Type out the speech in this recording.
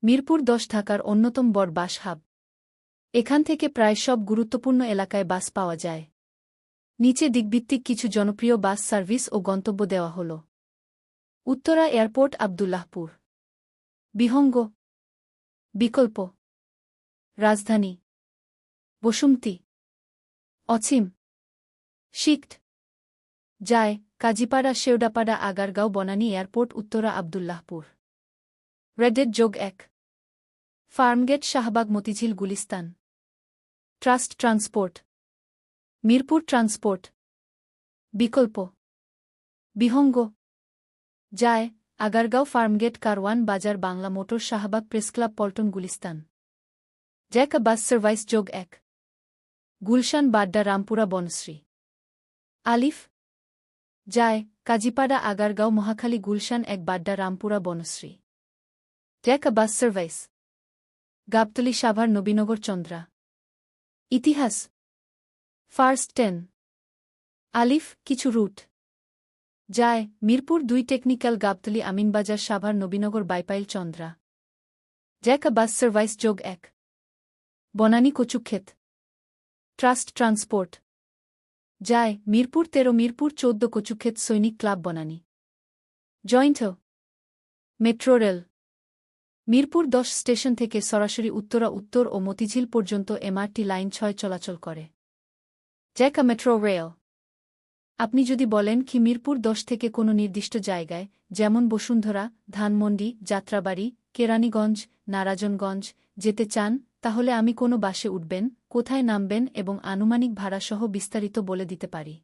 মিরপুর ১০ ঢাকার অন্যতম বড় বাস হাব। এখান থেকে প্রায় সব গুরুত্বপূর্ণ এলাকায় বাস পাওয়া যায়। নিচে দিকভিত্তিক কিছু জনপ্রিয় বাস সার্ভিস ও গন্তব্য দেওয়া হল। উত্তরা এয়ারপোর্ট আব্দুল্লাহপুর, বিহঙ্গ, বিকল্প, রাজধানী, বসুমতী, অছিম, শিখট, যায়, কাজীপাড়া, শেওড়াপাড়া, আগারগাঁও, বনানী এয়ারপোর্ট, উত্তরা আব্দুল্লাহপুর। রেডেড যোগ ১, Farmgate, Shahbag, Motijheel, Gulistan. Trust transport, Mirpur transport, Bikalpa, Bihanga, যায়, আগারগাঁও, ফার্মগেট, কারওয়ান বাজার, বাংলা মোটর, শাহবাগ, প্রেসক্লাব, পল্টন, গুলিস্তান। জ্যাকা বাস সার্ভিস যোগ ১, গুলশান, বাড্ডা, রামপুরা, বনশ্রী। আলিফ, যায়, কাজীপাড়া, আগারগাঁও, মহাখালী, গুলশান ১, বাড্ডা, রামপুরা, বনশ্রী। জ্যাকা bus service, Gabtoli, Savar, Nabinagar, Chandra. Itihas, first 10। Alif, কিছু রুট। যায়, মিরপুর ২, টেকনিক্যাল, গাবতলী, আমিনবাজার, সাভার, নবীনগর, বাইপাইল, চন্দ্রা। জ্যাকা বাস সার্ভিস যোগ ১, বনানী, কচুক্ষেত। ট্রাস্ট ট্রান্সপোর্ট, যায়, Mirpur ১৩, Mirpur ১৪, Kachukhet, Sainik club, Banani. Joint metro rail, Mirpur ১০ station থেকে সরাসরি উত্তরা উত্তর ও মতিঝিল পর্যন্ত এমআরটি লাইন ৬ চলাচল করে। জ্যাকা মেট্রো রেল। আপনি যদি বলেন কি মিরপুর ১০ থেকে কোনো নির্দিষ্ট জায়গায়, যেমন বসুন্ধরা, ধানমন্ডি, যাত্রাবাড়ি, কেরানীগঞ্জ, নারায়ণগঞ্জ যেতে চান, তাহলে আমি কোনো বাসে উঠবেন, কোথায় নামবেন এবং আনুমানিক ভাড়াসহ বিস্তারিত বলে দিতে পারি।